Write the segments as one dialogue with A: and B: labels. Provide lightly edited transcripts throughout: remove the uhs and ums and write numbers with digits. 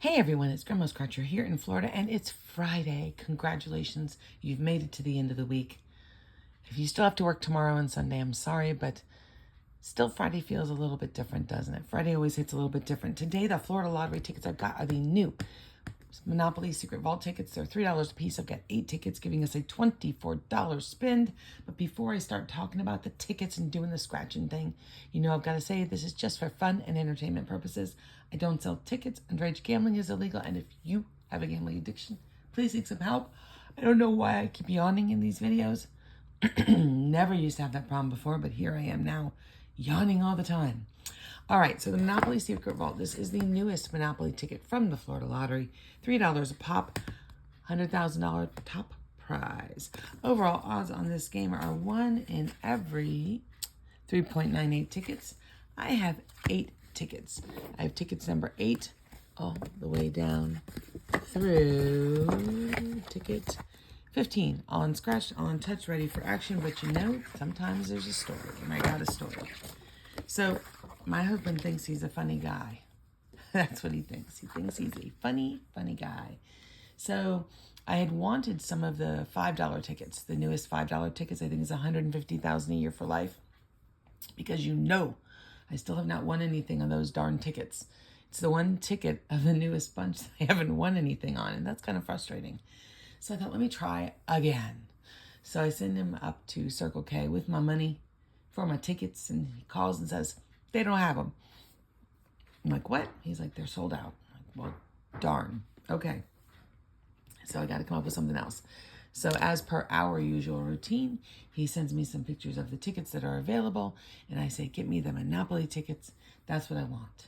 A: Hey everyone, it's grandmascratcher here in Florida, and it's Friday. Congratulations, you've made it to the end of the week. If you still have to work tomorrow and Sunday, I'm sorry, but still Friday feels a little bit different, doesn't it? Friday always hits a little bit different. Today, the Florida lottery tickets I've got are the new Monopoly Secret Vault tickets. They're $3 a piece. I've got 8 tickets, giving us a $24 spend. But before I start talking about the tickets and doing the scratching thing, you know I've got to say this is just for fun and entertainment purposes. I don't sell tickets. Underage gambling is illegal. And if you have a gambling addiction, please seek some help. I don't know why I keep yawning in these videos. Never used to have that problem before, but here I am now, yawning all the time. All right, so the Monopoly Secret Vault. This is the newest Monopoly ticket from the Florida Lottery. $3 a pop, $100,000 top prize. Overall odds on this game are 1 in every 3.98 tickets. I have 8 tickets. I have tickets number 8 all the way down through ticket 15. All unscratched, all untouched, ready for action. But you know, sometimes there's a story, and I got a story. So my husband thinks he's a funny guy. That's what he thinks. He thinks he's a funny guy. So I had wanted some of the $5 tickets, the newest $5 tickets. I think it's $150,000 a year for life. Because you know, I still have not won anything on those darn tickets. It's the one ticket of the newest bunch that I haven't won anything on, and that's kind of frustrating. So I thought, let me try again. So I send him up to Circle K with my money for my tickets, and he calls and says, they don't have them. I'm like, what? He's like, they're sold out. I'm like, well, darn. Okay. So I got to come up with something else. So as per our usual routine, he sends me some pictures of the tickets that are available, and I say, get me the Monopoly tickets. That's what I want.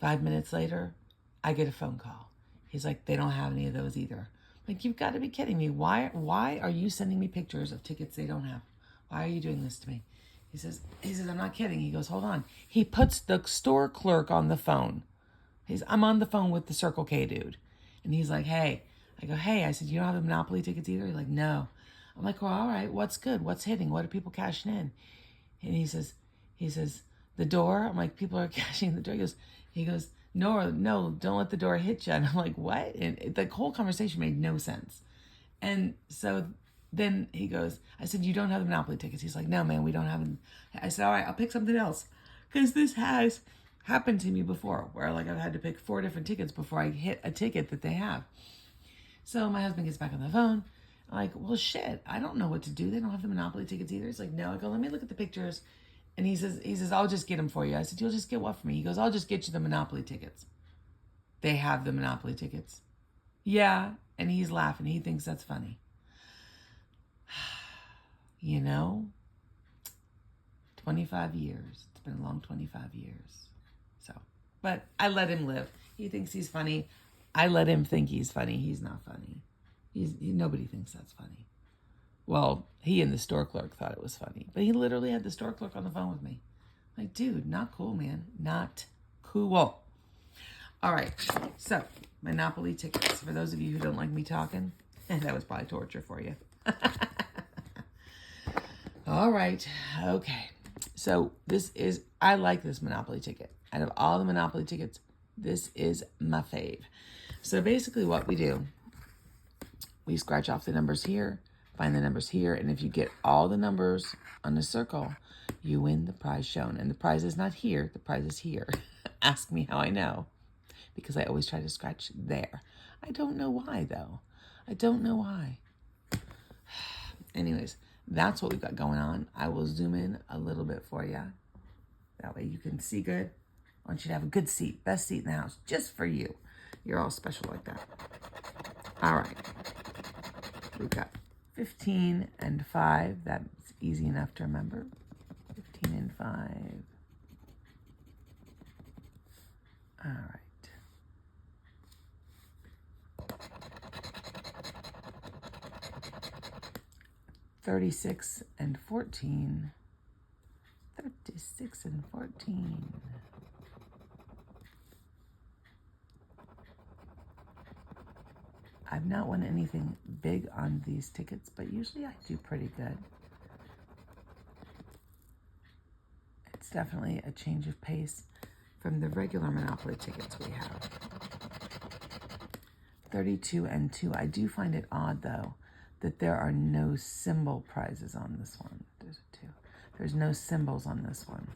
A: 5 minutes later, I get a phone call. He's like, they don't have any of those either. I'm like, you've got to be kidding me. Why are you sending me pictures of tickets they don't have? Why are you doing this to me? He says, I'm not kidding. He goes, hold on. He puts the store clerk on the phone. I'm on the phone with the Circle K dude. And he's like, hey. I go, hey. I said, you don't have the Monopoly tickets either? He's like, no. I'm like, well, all right. What's good? What's hitting? What are people cashing in? And he says, the door. I'm like, people are cashing the door. He goes, no, don't let the door hit you. And I'm like, what? And the whole conversation made no sense. And so then he goes, I said, you don't have the Monopoly tickets. He's like, no, man, we don't have them. I said, all right, I'll pick something else. Because this has happened to me before, where like I've had to pick 4 different tickets before I hit a ticket that they have. So my husband gets back on the phone. I'm like, well, shit, I don't know what to do. They don't have the Monopoly tickets either. He's like, no. I go, let me look at the pictures. And he says, I'll just get them for you. I said, you'll just get what for me? He goes, I'll just get you the Monopoly tickets. They have the Monopoly tickets. Yeah. And he's laughing. He thinks that's funny. You know, 25 years. It's been a long 25 years. So, but I let him live. He thinks he's funny. I let him think he's funny. He's not funny. Nobody thinks that's funny. Well, he and the store clerk thought it was funny, but he literally had the store clerk on the phone with me. Like, dude, not cool, man. Not cool. All right. So, Monopoly tickets. For those of you who don't like me talking, that was probably torture for you. All right. Okay. So I like this Monopoly ticket. Out of all the Monopoly tickets, this is my fave. So basically what we do, we scratch off the numbers here, find the numbers here, and if you get all the numbers on the circle, you win the prize shown. And the prize is not here, the prize is here. Ask me how I know, because I always try to scratch there. I don't know why, though. I don't know why. Anyways, that's what we've got going on. I will zoom in a little bit for you. That way you can see good. I want you to have a good seat, best seat in the house, just for you. You're all special like that. All right. We've got 15 and 5. That's easy enough to remember. 15 and 5. All right. 36 and 14. 36 and 14. I've not won anything big on these tickets, but usually I do pretty good. It's definitely a change of pace from the regular Monopoly tickets we have. 32 and 2. I do find it odd, though, that there are no symbol prizes on this one. There's a 2. There's no symbols on this one.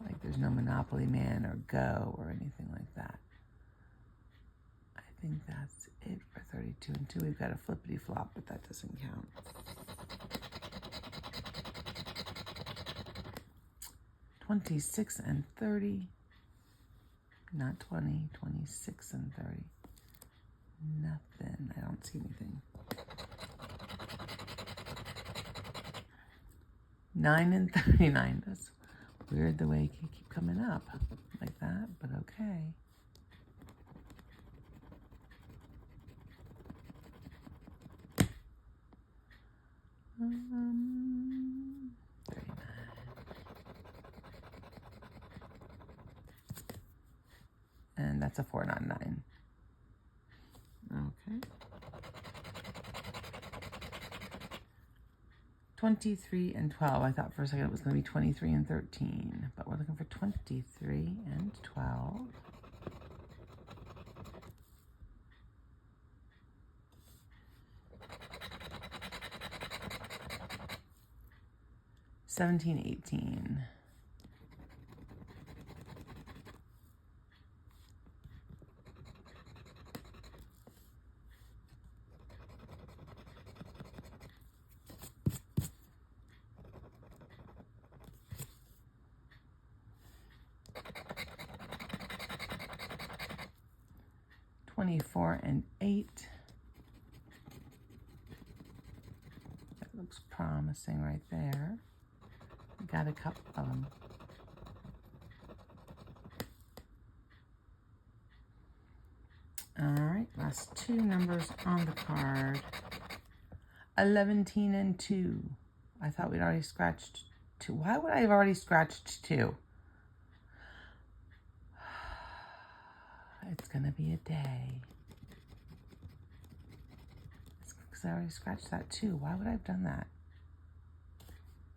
A: Like there's no Monopoly Man or Go or anything like that. I think that's it for 32 and 2. We've got a flippity flop, but that doesn't count. 26 and 30. Not 20, 26 and 30. Nothing. I don't see anything. 9 and 39. That's weird the way it can keep coming up like that, but okay. And that's a 4, not a 9. Okay. 23 and 12. I thought for a second it was going to be 23 and 13, but we're looking for 23 and 12. 17, 18. 24 and 8. That looks promising right there. Got a couple of them. All right, last 2 numbers on the card. 11 and 2. I thought we'd already scratched 2. Why would I have already scratched 2? It's gonna be a day. It's because I already scratched that 2. Why would I have done that?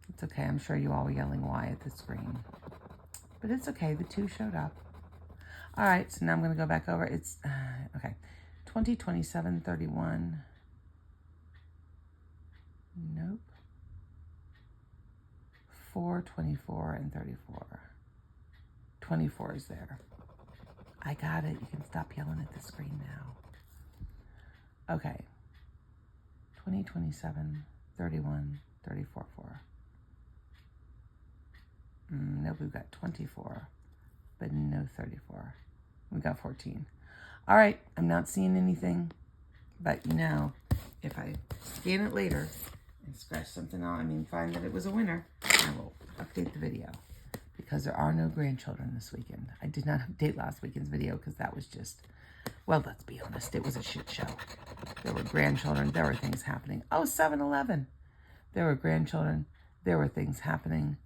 A: It's okay. I'm sure you all were yelling why at the screen. But it's okay. The 2 showed up. All right, so now I'm going to go back over. It's, okay, 20, 27, 31. Nope. 4, 24, and 34. 24 is there. I got it. You can stop yelling at the screen now. Okay. 20, 27, 31, 34, 4. Nope, we've got 24, but no 34. We got 14. All right, I'm not seeing anything, but you know, if I scan it later and scratch something out, find that it was a winner, I will update the video because there are no grandchildren this weekend. I did not update last weekend's video because that was just, well, let's be honest, it was a shit show. There were grandchildren, there were things happening. Oh, 7-Eleven. There were grandchildren, there were things happening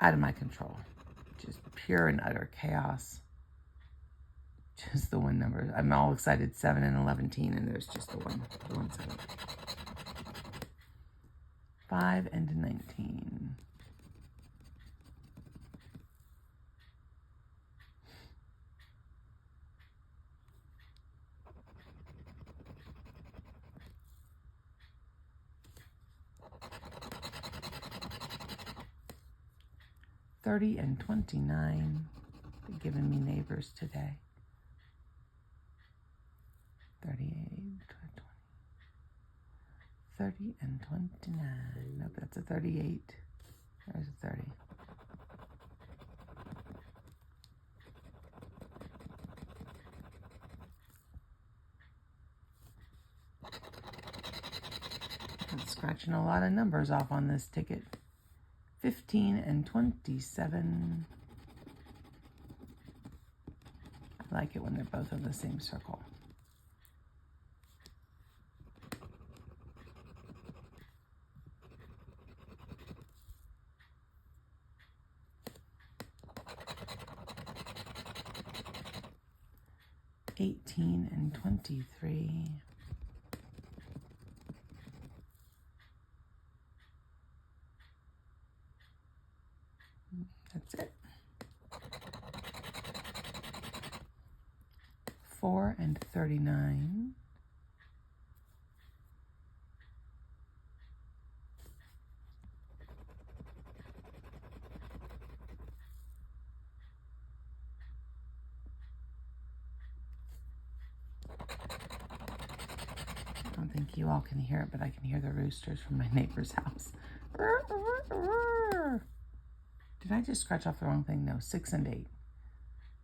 A: out of my control. Just pure and utter chaos. Just the one number. I'm all excited, 7 and 11, and there's just the one 7. 5 and 19. $30 and $29. They're giving me neighbors today. 38, 20, 30 and 29. Nope, that's a 38. There's a 30. I'm scratching a lot of numbers off on this ticket. 15 and 27. I like it when they're both in the same circle. $18 and $23. That's it. 4 and 39. think you all can hear it, but I can hear the roosters from my neighbor's house. Did I just scratch off the wrong thing? No, 6 and 8.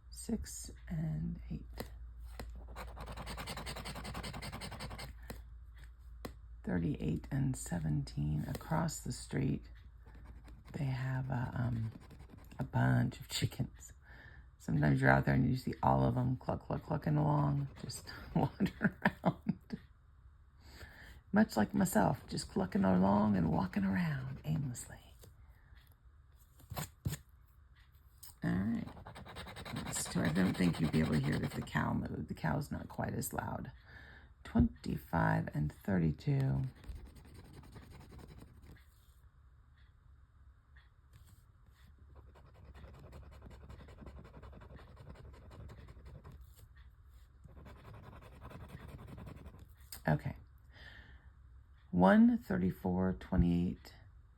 A: 6 and 8. 38 and 17. Across the street, they have a bunch of chickens. Sometimes you're out there and you see all of them clucking along, just wandering around. Much like myself, just clucking along and walking around aimlessly. All right. I don't think you'd be able to hear it if the cow moved. The cow's not quite as loud. 25 and 32. Okay. 1, 34, 28,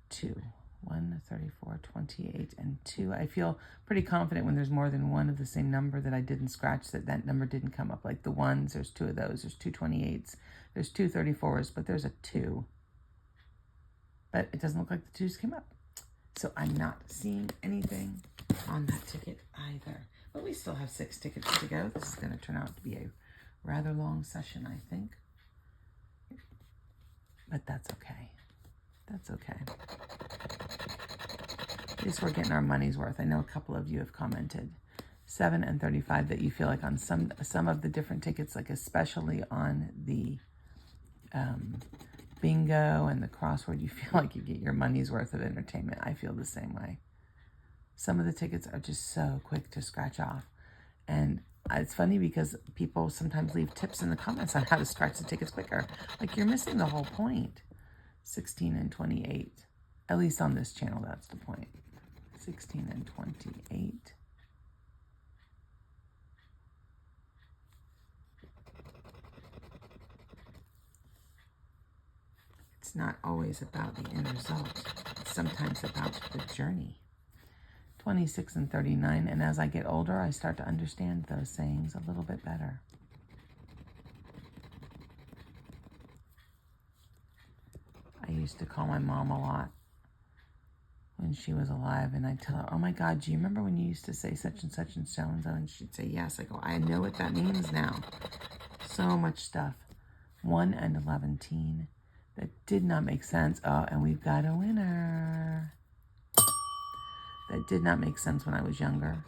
A: 2. 1, 34, 28, and 2. I feel pretty confident when there's more than one of the same number that I didn't scratch, that number didn't come up. Like the 1s, there's 2 of those. There's 2 28s. There's 2 34s, but there's a 2. But it doesn't look like the 2s came up. So I'm not seeing anything on that ticket either. But we still have 6 tickets to go. This is going to turn out to be a rather long session, I think. But that's okay. That's okay. At least we're getting our money's worth. I know a couple of you have commented 7 and 35 that you feel like on some of the different tickets, like especially on the bingo and the crossword, you feel like you get your money's worth of entertainment. I feel the same way. Some of the tickets are just so quick to scratch off. And it's funny because people sometimes leave tips in the comments on how to scratch the tickets quicker. Like you're missing the whole point. 16 and 28. At least on this channel, that's the point. 16 and 28. It's not always about the end result. It's sometimes about the journey. 26 and 39. And as I get older, I start to understand those sayings a little bit better. I used to call my mom a lot when she was alive, and I'd tell her, oh my God, do you remember when you used to say such and such and so and so? And she'd say, yes. I go, I know what that means now. So much stuff. 1 and 11. That did not make sense. Oh, and we've got a winner. That did not make sense when I was younger.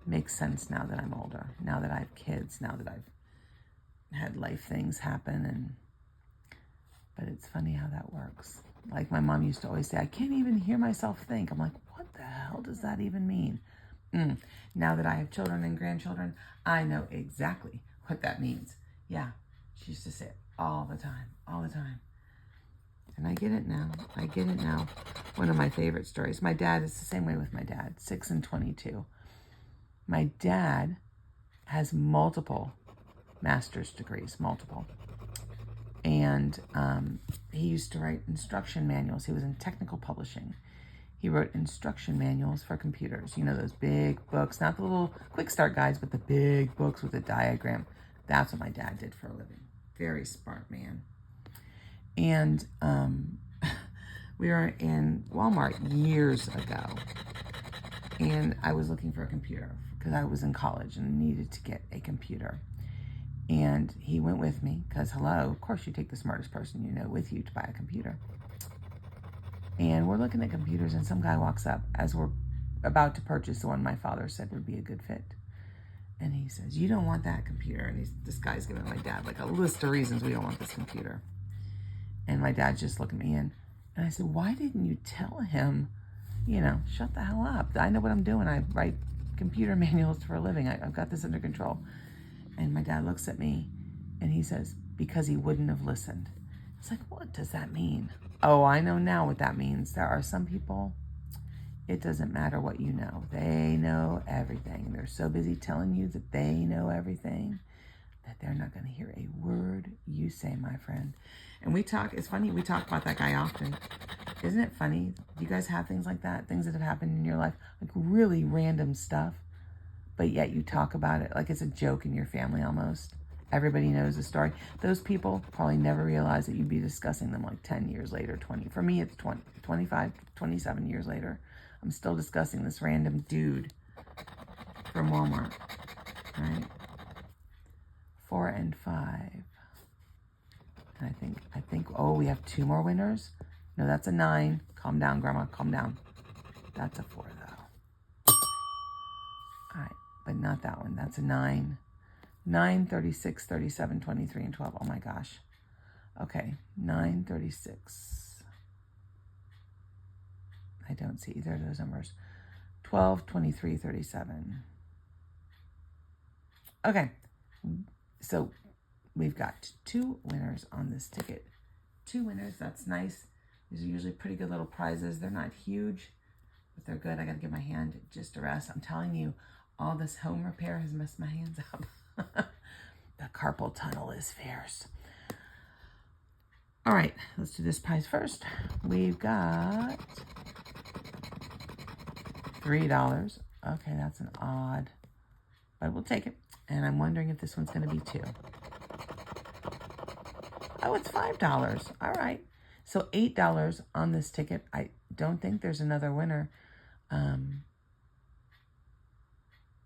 A: Makes sense now that I'm older. Now that I have kids. Now that I've had life things happen. But it's funny how that works. Like my mom used to always say, I can't even hear myself think. I'm like, what the hell does that even mean? Now that I have children and grandchildren, I know exactly what that means. Yeah, she used to say it all the time. And I get it now. One of my favorite stories. My dad is the same way with my dad. 6 and 22. My dad has multiple master's degrees, multiple. And he used to write instruction manuals. He was in technical publishing. He wrote instruction manuals for computers. You know, those big books, not the little quick start guides, but the big books with a diagram. That's what my dad did for a living. Very smart man. And we were in Walmart years ago. And I was looking for a computer because I was in college and needed to get a computer. And he went with me because, hello, of course you take the smartest person you know with you to buy a computer. And we're looking at computers and some guy walks up as we're about to purchase the one my father said would be a good fit. And he says, you don't want that computer. And this guy's giving my dad like a list of reasons we don't want this computer. And my dad's just looking me in. And I said, why didn't you tell him, shut the hell up. I know what I'm doing. I write computer manuals for a living. I've got this under control. And my dad looks at me and he says, because he wouldn't have listened. It's like, what does that mean? Oh, I know now what that means. There are some people, it doesn't matter what you know. They know everything. They're so busy telling you that they know everything that they're not going to hear a word you say, my friend. And it's funny, we talk about that guy often. Isn't it funny? Do you guys have things like that? Things that have happened in your life? Like really random stuff. But yet you talk about it like it's a joke in your family almost. Everybody knows the story. Those people probably never realized that you'd be discussing them like 10 years later, 20. For me, it's 20, 25, 27 years later. I'm still discussing this random dude from Walmart, right? 4 and 5. And I think, oh, we have 2 more winners. No, that's a 9. Calm down, Grandma, calm down. That's a 4, though. All right, but not that one. That's a 9. 9, 36, 37, 23, and 12. Oh my gosh. Okay, 9, 36. I don't see either of those numbers. 12, 23, 37. Okay, so we've got 2 winners on this ticket. 2 winners, that's nice. These are usually pretty good little prizes. They're not huge, but they're good. I gotta give my hand just a rest. I'm telling you, all this home repair has messed my hands up. The carpal tunnel is fierce. All right, let's do this prize first. We've got $3. Okay, that's an odd, but we'll take it. And I'm wondering if this one's going to be 2. Oh, it's $5. All right. So $8 on this ticket. I don't think there's another winner.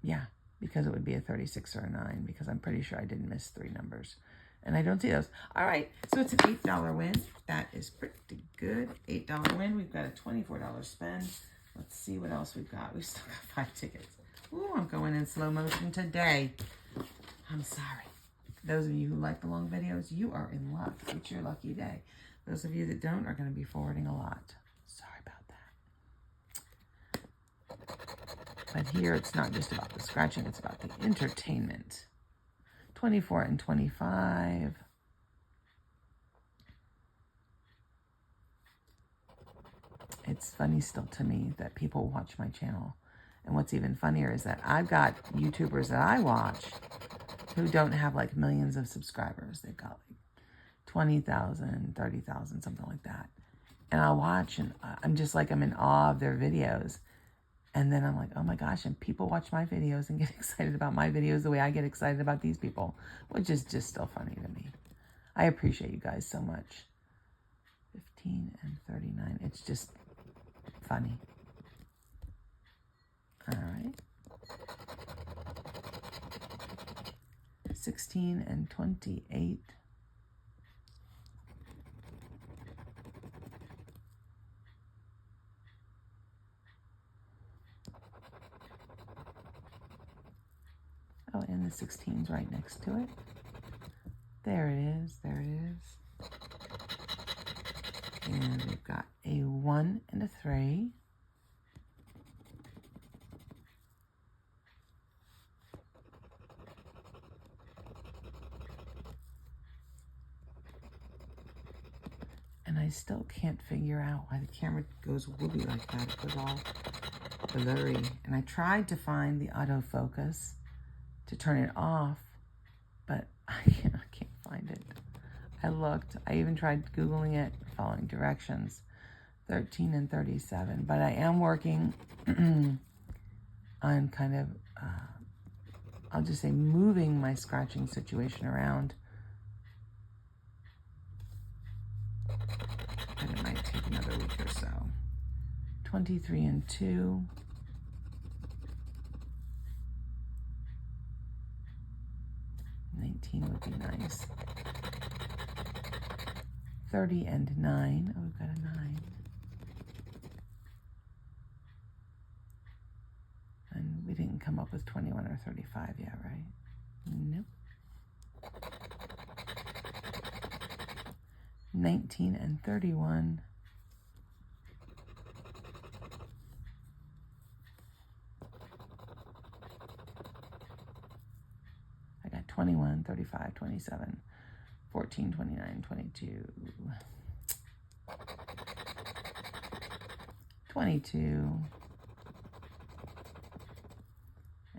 A: Yeah, because it would be a 36 or a 9, because I'm pretty sure I didn't miss 3 numbers. And I don't see those. All right, so it's an $8 win. That is pretty good. $8 win. We've got a $24 spend. Let's see what else we've got. We've still got 5 tickets. Ooh, I'm going in slow motion today. I'm sorry. Those of you who like the long videos, you are in luck. It's your lucky day. Those of you that don't are going to be forwarding a lot. Sorry about that. But here it's not just about the scratching, it's about the entertainment. 24 and 25. It's funny still to me that people watch my channel. And what's even funnier is that I've got YouTubers that I watch who don't have like millions of subscribers. They've got like 20,000, 30,000, something like that. And I'll watch and I'm just like, I'm in awe of their videos. And then I'm like, oh my gosh, and people watch my videos and get excited about my videos the way I get excited about these people, which is just still funny to me. I appreciate you guys so much. 15 and 39. It's just funny. All right. 16 and 28. Oh, and the 16's right next to it. There it is. There it is. And we've got a 1 and a 3. And I still can't figure out why the camera goes whoopee like that. It goes all blurry. And I tried to find the autofocus to turn it off, but I can't find it. I looked. I even tried Googling it, following directions. 13 and 37. But I am working on kind of, I'll just say, moving my scratching situation around. But it might take another week or so. 23 and 2. Would be nice. 30 and 9. Oh, we've got a 9. And we didn't come up with 21 or 35 yet, right? Nope. 19 and 31. I got 21, 35, 27, 14, 29, 22, 22,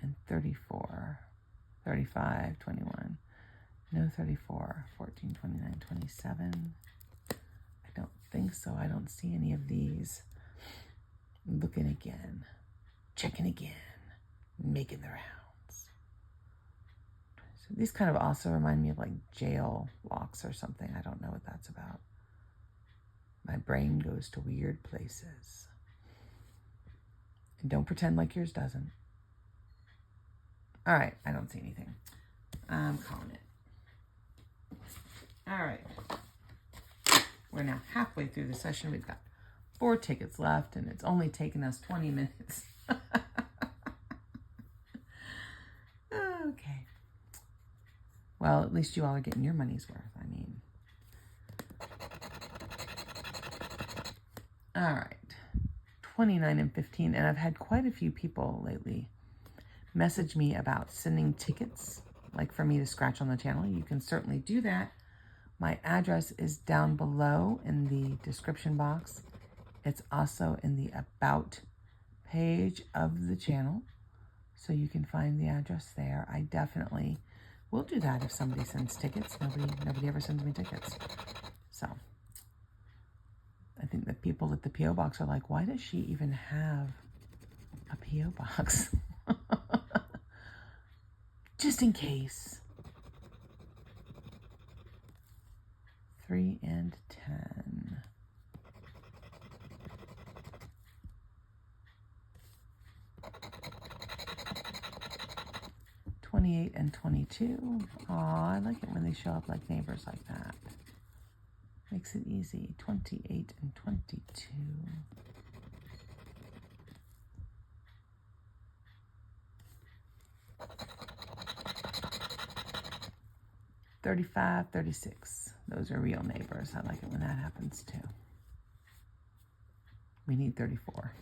A: and 34, 35, 21, no 34, 14, 29, 27. I don't think so. I don't see any of these. Looking again, checking again, making the rounds. 26, These kind of also remind me of like jail locks or something. I don't know what that's about. My brain goes to weird places. And don't pretend like yours doesn't. All right, I don't see anything. I'm calling it. All right. We're now halfway through the session. We've got 4 tickets left, and it's only taken us 20 minutes. Okay. Well, at least you all are getting your money's worth. I mean. All right. 29 and 15. And I've had quite a few people lately message me about sending tickets, like for me to scratch on the channel. You can certainly do that. My address is down below in the description box. It's also in the About page of the channel, so you can find the address there. I definitely will do that if somebody sends tickets. Nobody ever sends me tickets. So I think that people at the P.O. box are like, why does she even have a P.O. box? Just in case. 3 and 10. $28 and $22. Aw, I like it when they show up like neighbors like that. Makes it easy. 28 and 22. 35, 36. Those are real neighbors. I like it when that happens too. We need 34.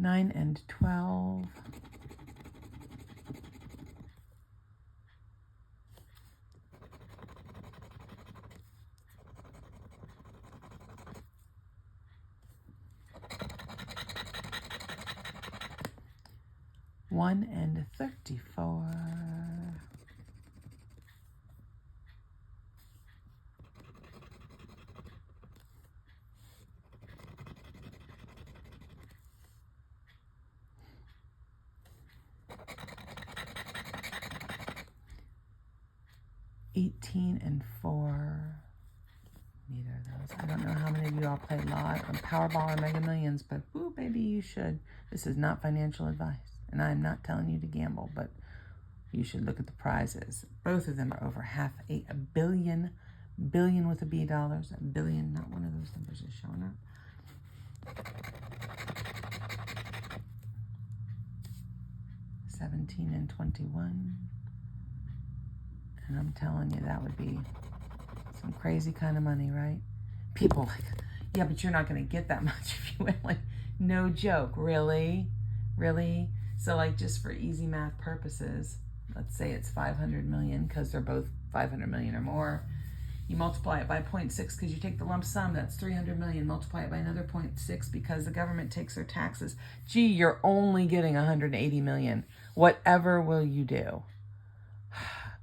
A: $9 and $12. $1 and $34. $18 and $4. Neither of those. I don't know how many of you all play Lot or Powerball or Mega Millions, but ooh, baby, you should. This is not financial advice, and I'm not telling you to gamble, but you should look at the prizes. Both of them are over half a billion, billion with a B dollars, a billion. Not one of those numbers is showing up. 17 and 21. And I'm telling you, that would be some crazy kind of money, right? People like, yeah, but you're not going to get that much if you win. Like, no joke. Really? Really? So, like, just for easy math purposes, let's say it's 500 million because they're both 500 million or more. You multiply it by 0.6 because you take the lump sum. That's 300 million. Multiply it by another 0.6 because the government takes their taxes. Gee, you're only getting 180 million. Whatever will you do?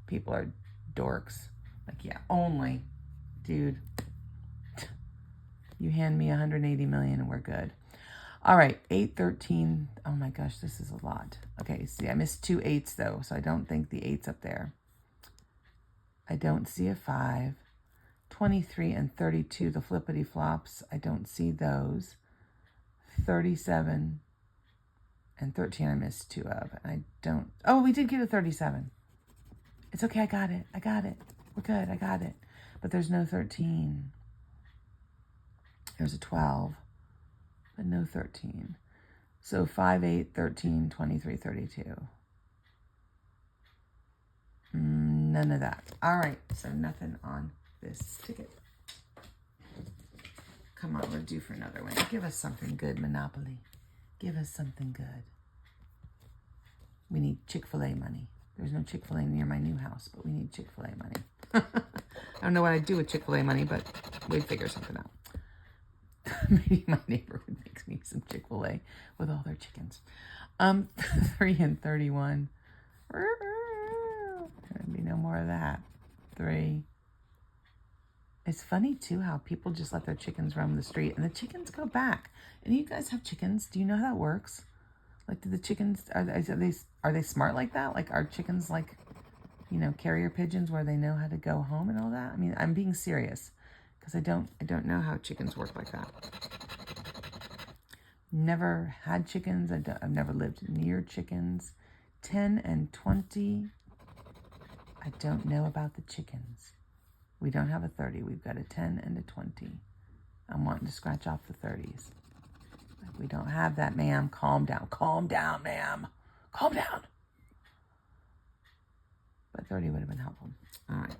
A: People are dorks. Like, yeah, only. Dude, you hand me 180 million and we're good. All right, 8, 13. Oh my gosh, this is a lot. Okay, see, I missed 2 8s though, so I don't think the 8's up there. I don't see a 5. 23 and 32, the flippity flops. I don't see those. 37 and 13, I missed 2 of. And I don't, oh, we did get a 37. It's okay, I got it. I got it. We're good, I got it. But there's no 13. There's a 12, but no 13. So 5, 8, 13, 23, 32. None of that. All right, so nothing on this ticket. Come on, we're due for another one. Give us something good, Monopoly. Give us something good. We need Chick-fil-A money. There's no Chick-fil-A near my new house, but we need Chick-fil-A money. I don't know what I'd do with Chick-fil-A money, but we'd figure something out. Maybe my neighborhood makes me some Chick-fil-A with all their chickens. 3 and 31. There'd be no more of that. 3. It's funny, too, how people just let their chickens roam the street and the chickens go back. And you guys have chickens. Do you know how that works? Like, do the chickens, are they smart like that? Like, are chickens like, you know, carrier pigeons where they know how to go home and all that? I mean, I'm being serious because I don't know how chickens work like that. Never had chickens. I've never lived near chickens. 10 and 20. I don't know about the chickens. We don't have a 30. We've got a 10 and a 20. I'm wanting to scratch off the 30s. We don't have that, ma'am. Calm down. Calm down, ma'am. Calm down. But 30 would have been helpful. All right.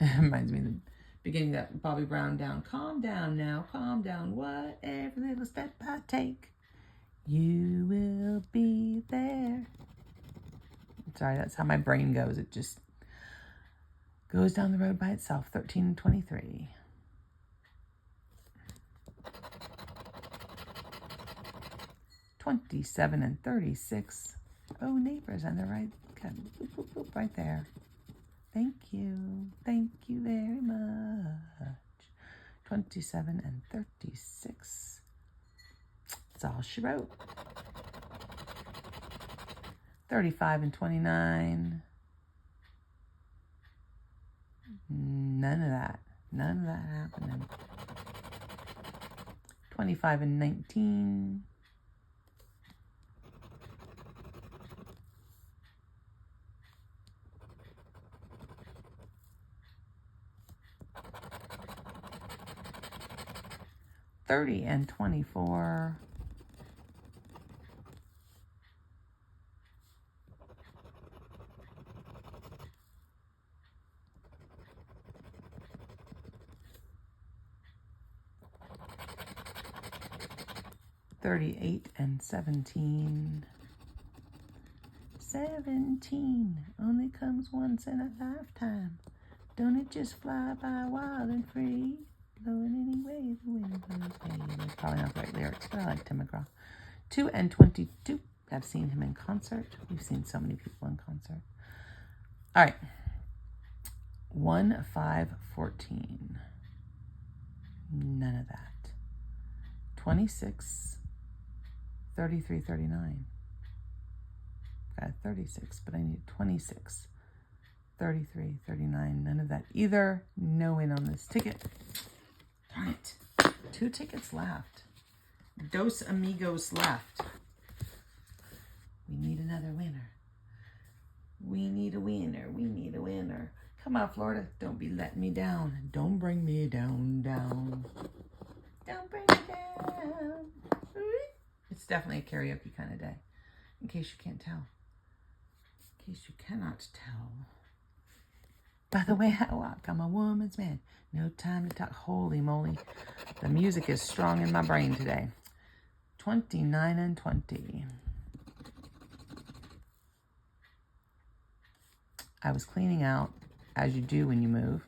A: It reminds me of the beginning of that Bobby Brown down. Calm down now. Calm down. Whatever little step I take, you will be there. Sorry, that's how my brain goes. It just goes down the road by itself. 13 and 23. $27 and 36. Oh, neighbors on the right. Okay, boop, boop, boop, right there. Thank you. Thank you very much. 27 and 36. That's all she wrote. 35 and 29. None of that. None of that happening. 25 and 19. $30 and 24. $38 and 17. 17 only comes once in a lifetime. Don't it just fly by wild and free? Blowing any way the wind blows me. That's probably not the right lyrics, but I like Tim McGraw. 2 and 22. I've seen him in concert. We've seen so many people in concert. All right. 1, 5, 14. None of that. 26, 33, 39. Got 36, but I need 26, 33, 39. None of that either. No win on this ticket. Darn it. 2 tickets left. Dos amigos left. We need another winner. We need a winner. We need a winner. Come on, Florida. Don't be letting me down. Don't bring me down, down. Don't bring me down. It's definitely a karaoke kind of day. In case you can't tell. In case you cannot tell. By the way I walk, I'm a woman's man. No time to talk. Holy moly. The music is strong in my brain today. 29 and 20. I was cleaning out, as you do when you move.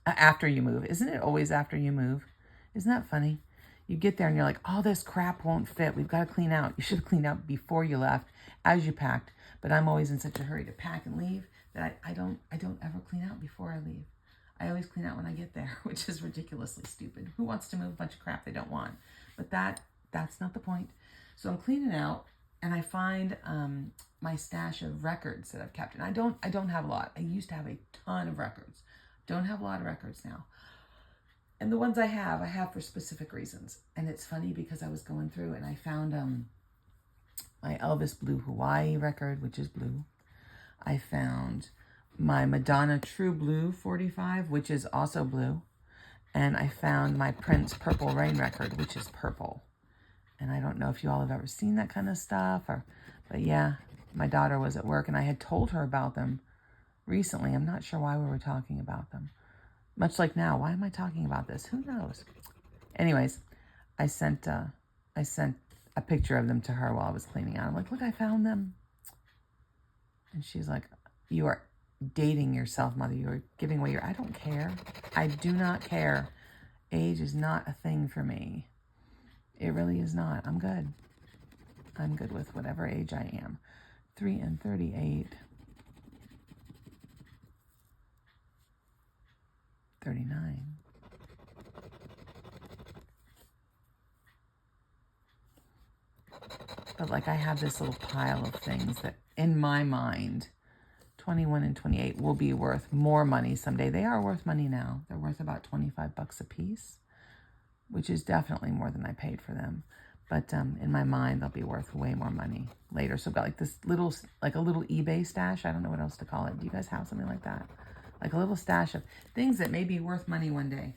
A: After you move. Isn't it always after you move? Isn't that funny? You get there and you're like, oh, this crap won't fit. We've got to clean out. You should have cleaned out before you left, as you packed. But I'm always in such a hurry to pack and leave that I don't ever clean out before I leave. I always clean out when I get there, which is ridiculously stupid. Who wants to move a bunch of crap they don't want? But that's not the point. So I'm cleaning out and I find my stash of records that I've kept. And I don't have a lot. I used to have a ton of records. Don't have a lot of records now. And the ones I have for specific reasons. And it's funny because I was going through and I found my Elvis Blue Hawaii record, which is blue. I found my Madonna True Blue 45, which is also blue. And I found my Prince Purple Rain record, which is purple. And I don't know if you all have ever seen that kind of stuff. But yeah, my daughter was at work and I had told her about them recently. I'm not sure why we were talking about them. Much like now, why am I talking about this? Who knows? Anyways, I sent a picture of them to her while I was cleaning out. I'm like, look, I found them. And she's like, you are dating yourself, Mother. You are giving away I don't care. I do not care. Age is not a thing for me. It really is not. I'm good. I'm good with whatever age I am. 3 and 38. 39. But like I have this little pile of things that in my mind, 21 and 28 will be worth more money someday. They are worth money now. They're worth about 25 bucks a piece, which is definitely more than I paid for them. But in my mind, they'll be worth way more money later. So I've got like this little, like a little eBay stash. I don't know what else to call it. Do you guys have something like that? Like a little stash of things that may be worth money one day.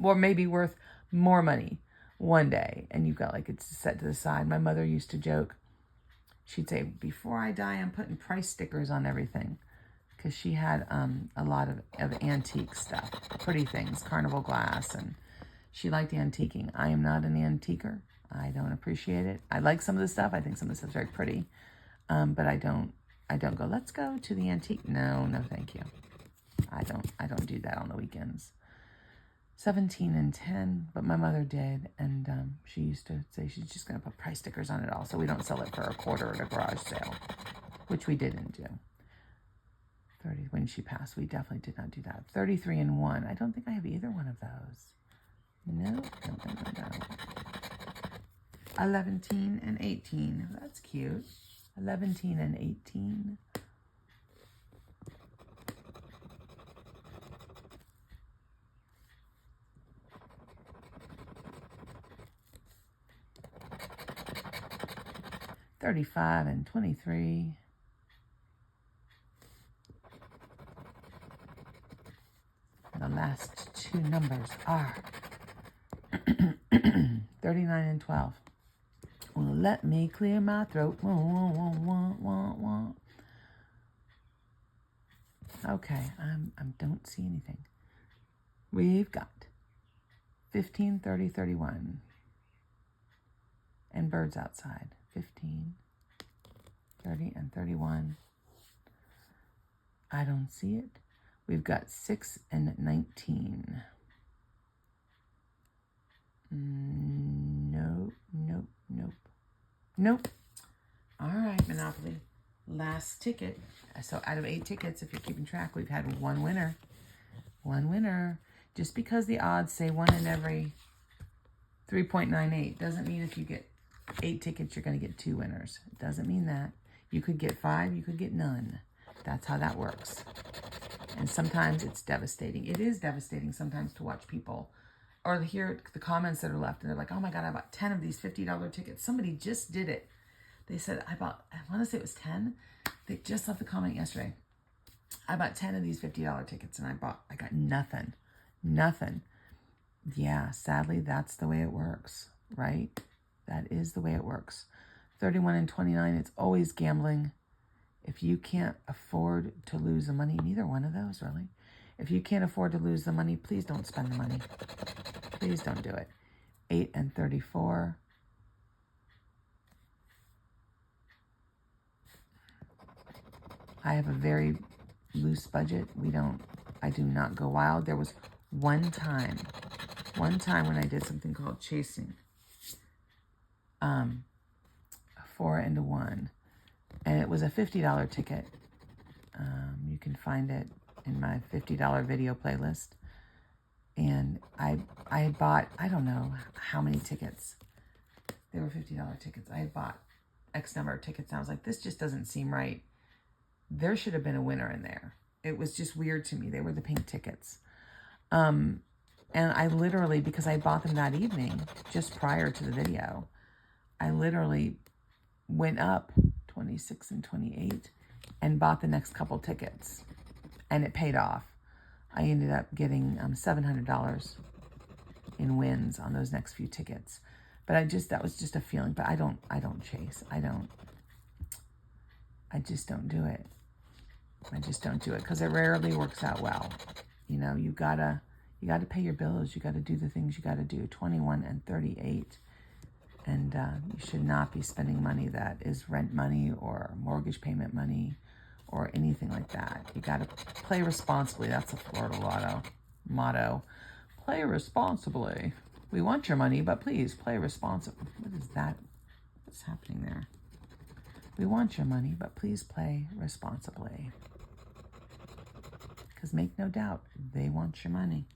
A: Or maybe worth more money one day. And you've got like it's set to the side. My mother used to joke. She'd say, before I die, I'm putting price stickers on everything. Because she had a lot of antique stuff. Pretty things, carnival glass, and she liked antiquing. I am not an antiquer. I don't appreciate it. I like some of the stuff. I think some of the stuff's very pretty. But I don't go, let's go to the antique. No, thank you. I don't do that on the weekends. 17 and 10, but my mother did, and she used to say she's just going to put price stickers on it all, so we don't sell it for a quarter at a garage sale, which we didn't do. 30, when she passed, we definitely did not do that. 33 and 1, I don't think I have either one of those. No. 11 and 18, that's cute. 11 and 18. $35 and 23. The last two numbers are 39 and 12. Well, let me clear my throat. Okay, I don't see anything. We've got 15, 30, 31. And birds outside. 15, 30, and 31. I don't see it. We've got 6 and 19. Nope. All right, Monopoly. Last ticket. So out of 8 tickets, if you're keeping track, we've had one winner. One winner. Just because the odds say 1 in every 3.98 doesn't mean if you get 8 tickets, you're going to get 2 winners. It doesn't mean that. You could get 5, you could get none. That's how that works. And sometimes it's devastating. It is devastating sometimes to watch people or hear the comments that are left. And they're like, oh my God, I bought 10 of these $50 tickets. Somebody just did it. They said, I want to say it was 10. They just left the comment yesterday. I bought 10 of these $50 tickets and I got nothing. Nothing. Yeah, sadly, that's the way it works, right? That is the way it works. 31 and 29, it's always gambling. If you can't afford to lose the money, neither one of those really. If you can't afford to lose the money, please don't spend the money. Please don't do it. 8 and 34. I have a very loose budget. I do not go wild. There was one time when I did something called chasing. 4 and 1. And it was a $50 ticket. You can find it in my $50 video playlist. And I bought, I don't know how many tickets. They were $50 tickets. I had bought X number of tickets. And I was like, this just doesn't seem right. There should have been a winner in there. It was just weird to me. They were the pink tickets. And I literally, because I bought them that evening, just prior to the video, I literally went up 26 and 28 and bought the next couple tickets. And it paid off. I ended up getting $700 in wins on those next few tickets. But that was just a feeling. But I don't chase. I just don't do it. I just don't do it because it rarely works out well. You know, you gotta pay your bills. You gotta do the things you gotta do. 21 and 38. And you should not be spending money that is rent money or mortgage payment money or anything like that. You got to play responsibly. That's a Florida motto. Play responsibly. We want your money, but please play responsibly. What is that? What's happening there? We want your money, but please play responsibly. because make no doubt, they want your money.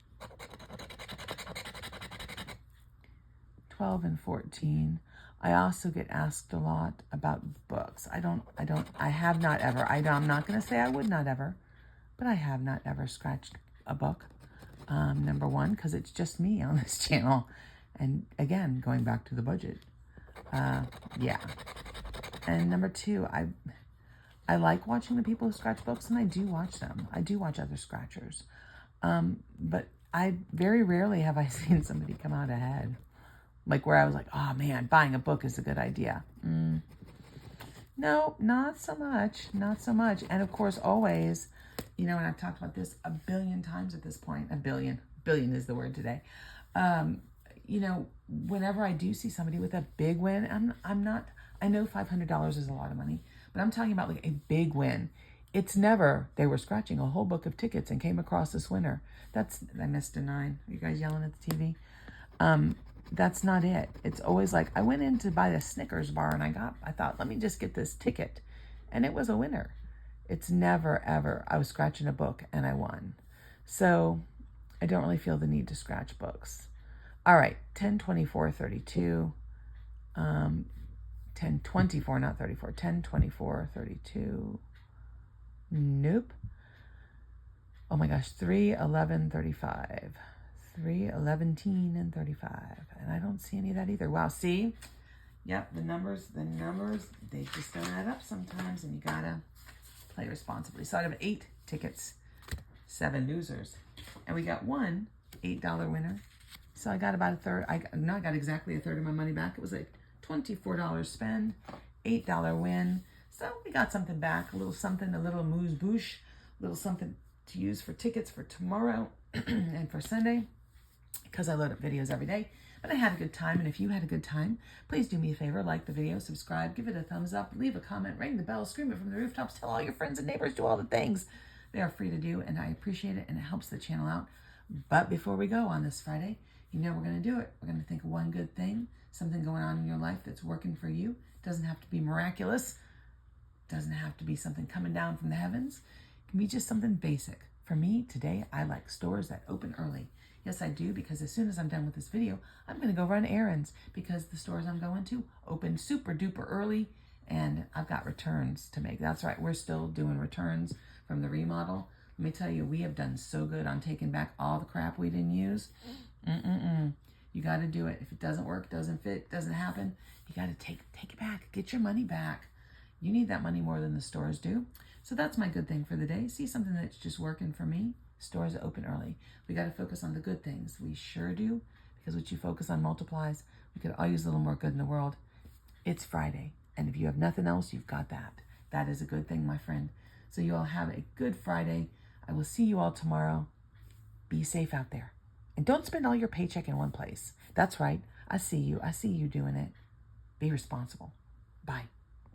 A: 12 and 14. I also get asked a lot about books. I'm not going to say I would not ever, but I have not ever scratched a book. Number one, because it's just me on this channel. And again, going back to the budget. Yeah. And number two, I like watching the people who scratch books, and I do watch them. I do watch other scratchers. But I very rarely have I seen somebody come out ahead. Like where I was like, oh man, buying a book is a good idea. No, not so much. Not so much. And of course, always, and I've talked about this a billion times at this point. A billion. Billion is the word today. Whenever I do see somebody with a big win, I know $500 is a lot of money, but I'm talking about like a big win. It's never, they were scratching a whole book of tickets and came across this winner. I missed a 9. Are you guys yelling at the TV? That's not it. It's always like, I went in to buy the Snickers bar and I thought, let me just get this ticket. And it was a winner. It's never, ever, I was scratching a book and I won. So I don't really feel the need to scratch books. All right, 10, 24, 32. 10, 24, not 34. 10, 24, 32. Nope. Oh my gosh, 3, 11, 35. 3, 11, and 35. And I don't see any of that either. Wow, see? Yep, the numbers, they just don't add up sometimes, and you gotta play responsibly. So out of 8 tickets, 7 losers. And we got one $8 winner. So I got about a third. I got exactly a third of my money back. It was a $24 spend, $8 win. So we got something back, a little something, a little amuse-bouche, a little something to use for tickets for tomorrow and for Sunday, because I load up videos every day. But I had a good time, and if you had a good time, please do me a favor, like the video, subscribe, give it a thumbs up, leave a comment, ring the bell, scream it from the rooftops, tell all your friends and neighbors, do all the things. They are free to do, and I appreciate it, and it helps the channel out. But before we go on this Friday, we're going to do it. We're going to think of one good thing, something going on in your life that's working for you. Doesn't have to be miraculous. Doesn't have to be something coming down from the heavens. It can be just something basic. For me, today, I like stores that open early. Yes, I do, because as soon as I'm done with this video, I'm going to go run errands, because the stores I'm going to open super duper early, and I've got returns to make. That's right, we're still doing returns from the remodel. Let me tell you, we have done so good on taking back all the crap we didn't use. You got to do it. If it doesn't work, doesn't fit, doesn't happen, you got to take it back. Get your money back. You need that money more than the stores do. So that's my good thing for the day. See something that's just working for me. Stores open early. We got to focus on the good things. We sure do, because what you focus on multiplies. We could all use a little more good in the world. It's Friday, and if you have nothing else, you've got that. That is a good thing, my friend. So you all have a good Friday. I will see you all tomorrow. Be safe out there. And don't spend all your paycheck in one place. That's right. I see you. I see you doing it. Be responsible. Bye.